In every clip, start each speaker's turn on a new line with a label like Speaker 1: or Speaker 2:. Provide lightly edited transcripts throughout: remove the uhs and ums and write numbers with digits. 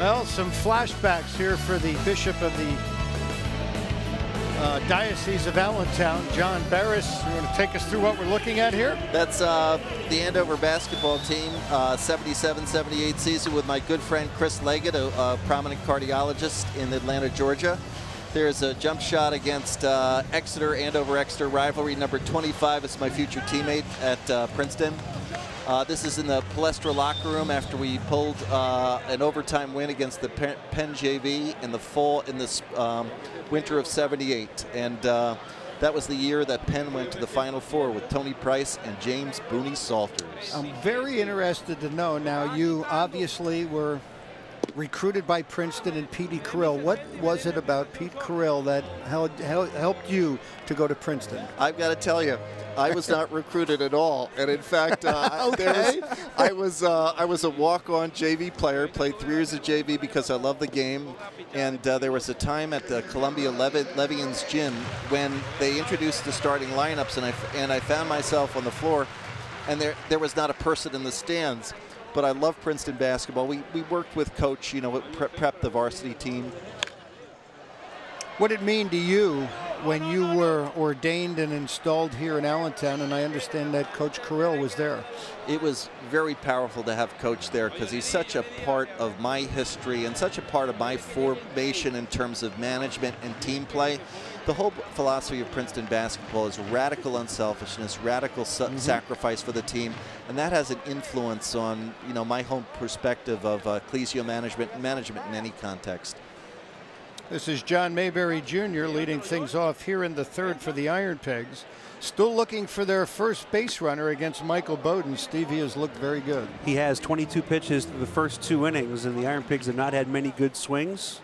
Speaker 1: Well, some flashbacks here for the Bishop of the Diocese of Allentown, John Barris. You want to take us through what we're looking at here?
Speaker 2: That's the Andover basketball team, 77-78 season with my good friend Chris Leggett, a prominent cardiologist in Atlanta, Georgia. There's a jump shot against Exeter, Andover-Exeter rivalry. Number 25 is my future teammate at Princeton. This is in the Palestra locker room after we pulled an overtime win against the Penn JV in this winter of '78, and that was the year that Penn went to the Final Four with Tony Price and James Booney Salters. I'm
Speaker 1: very interested to know now. You obviously were recruited by Princeton and Petey Carrill. What was it about Pete Carrill that helped you to go to Princeton?
Speaker 2: I've got to tell you, I was not recruited at all, and in fact, I was a walk-on JV player. Played 3 years of JV because I love the game, and there was a time at the Columbia Levian's gym when they introduced the starting lineups, and I found myself on the floor, and there was not a person in the stands. But I love Princeton basketball. We worked with Coach, prep the varsity team.
Speaker 1: What did it mean to you when you were ordained and installed here in Allentown, and I understand that Coach Carrill was there?
Speaker 2: It was very powerful to have Coach there because he's such a part of my history and such a part of my formation in terms of management and team play. The whole philosophy of Princeton basketball is radical unselfishness, radical sacrifice for the team, and that has an influence on my home perspective of ecclesial management in any context.
Speaker 1: This is John Mayberry Jr. leading things off here in the third for the Iron Pigs. Still looking for their first base runner against Michael Bowden. Stevie has looked very good.
Speaker 3: He has 22 pitches through the first 2 innings, and the Iron Pigs have not had many good swings.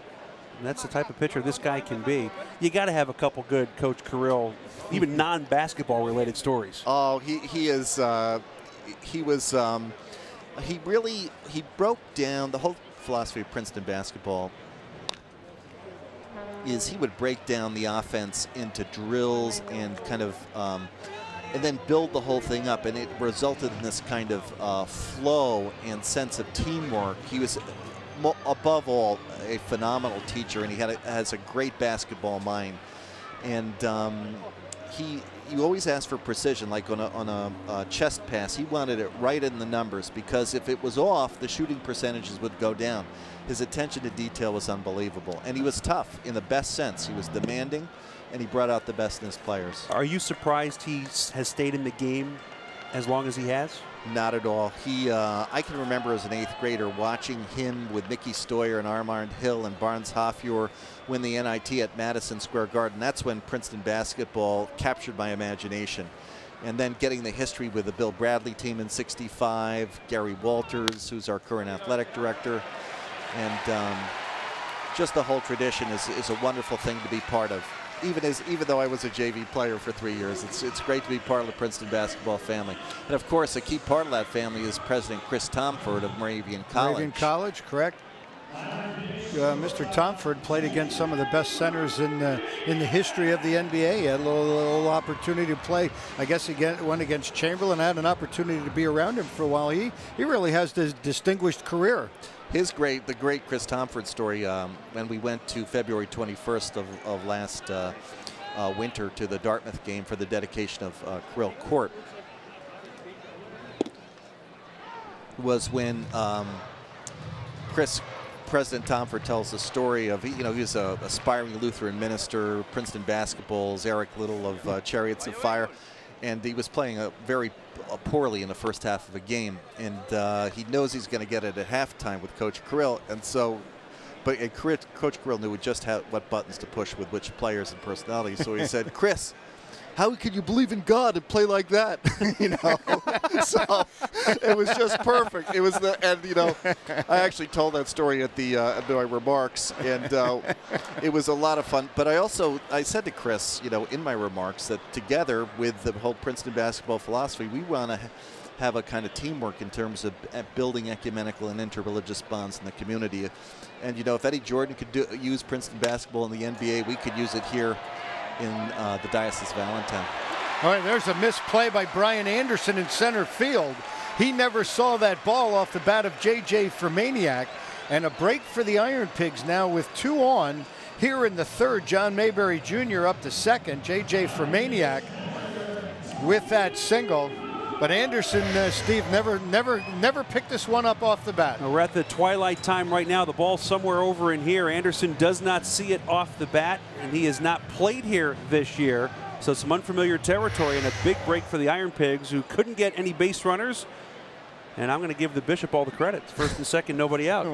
Speaker 3: And that's the type of pitcher this guy can be. You got to have a couple good Coach Carrill, even non-basketball related stories.
Speaker 2: Oh, he broke down the whole philosophy of Princeton basketball. Is he would break down the offense into drills and kind of and then build the whole thing up, and it resulted in this kind of flow and sense of teamwork. He was above all a phenomenal teacher, and he has a great basketball mind, and you always ask for precision. Like on a chest pass, he wanted it right in the numbers, because if it was off, the shooting percentages would go down. His attention to detail was unbelievable, and he was tough in the best sense. He was demanding, and he brought out the best in his players.
Speaker 3: Are you surprised he has stayed in the game as long as he has?
Speaker 2: Not at all. I can remember as an 8th grader watching him with Mickey Stoyer and Armand Hill and Barnes Hoffior win the NIT at Madison Square Garden. That's when Princeton basketball captured my imagination. And then getting the history with the Bill Bradley team in '65, Gary Walters, who's our current athletic director. And just the whole tradition is a wonderful thing to be part of. Even though I was a JV player for 3 years, it's great to be part of the Princeton basketball family. And of course, a key part of that family is President Chris Tomford of Moravian College.
Speaker 1: Moravian College, correct. Mr. Tomford played against some of the best centers in the history of the NBA. He had a little opportunity to play. I guess he went against Chamberlain, had an opportunity to be around him for a while. He really has this distinguished career.
Speaker 2: The great Chris Tomford story, when we went to February 21st of last winter to the Dartmouth game for the dedication of Carrill Court, was when President Tomford tells the story of, he was an aspiring Lutheran minister, Princeton basketball's Eric Little of Chariots of Fire, and he was playing very poorly in the first half of a game, and he knows he's going to get it at halftime with Coach Carrill, and so, Coach Carrill knew just what buttons to push with which players and personalities. So he said, "Chris, how can you believe in God and play like that?" So it was just perfect. It was I actually told that story at my remarks, and it was a lot of fun. But I said to Chris, in my remarks, that together with the whole Princeton basketball philosophy, we want to have a kind of teamwork in terms of building ecumenical and interreligious bonds in the community. And if Eddie Jordan could use Princeton basketball in the NBA, we could use it here in the Diocese of Allentown.
Speaker 1: All right, there's a missed play by Brian Anderson in center field. He never saw that ball off the bat of J.J. Fermaniac. And a break for the Iron Pigs now with 2 on. Here in the third, John Mayberry Jr. up to second. J.J. Fermaniak with that single. But Anderson, Steve, never picked this one up off the bat.
Speaker 3: We're at the twilight time right now. The ball's somewhere over in here. Anderson does not see it off the bat, and he has not played here this year. So some unfamiliar territory and a big break for the Iron Pigs, who couldn't get any base runners. And I'm going to give the Bishop all the credit. First and second, nobody out.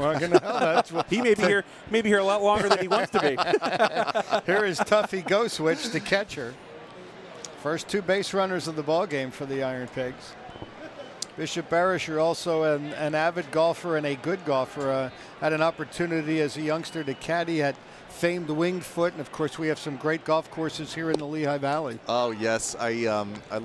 Speaker 3: He may be here a lot longer than he wants to be.
Speaker 1: Here is Tuffy Goswitch, the catcher. First 2 base runners of the ball game for the Iron Pigs. Bishop Barisher, also an avid golfer and a good golfer, had an opportunity as a youngster to caddy at famed Winged Foot, and of course we have some great golf courses here in the Lehigh Valley.
Speaker 2: Oh yes, I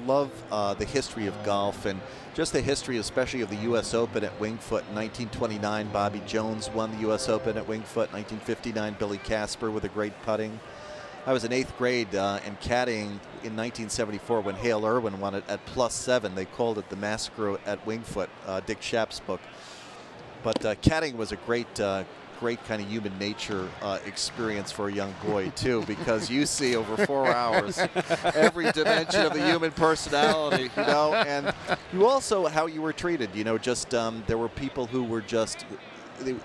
Speaker 2: love the history of golf, and just the history especially of the U.S. Open at Winged Foot. In 1929, Bobby Jones won the U.S. Open at Winged Foot. 1959, Billy Casper with a great putting. I was in 8th grade and caddying in 1974 when Hale Irwin won it at +7. They called it the Massacre at Winged Foot, Dick Schaap's book. But caddying was a great kind of human nature experience for a young boy too, because you see over 4 hours every dimension of the human personality, you know, and you also how you were treated. You know, just there were people who were just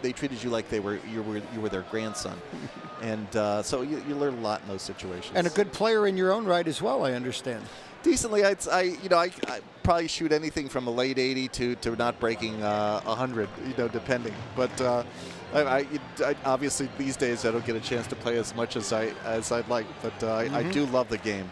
Speaker 2: they treated you like you were their grandson, and so you learn a lot in those situations.
Speaker 1: And a good player in your own right as well, I understand.
Speaker 2: Decently, I probably shoot anything from a late 80 to not breaking 100, you know, depending. But I obviously these days I don't get a chance to play as much as I'd like, but I do love the game.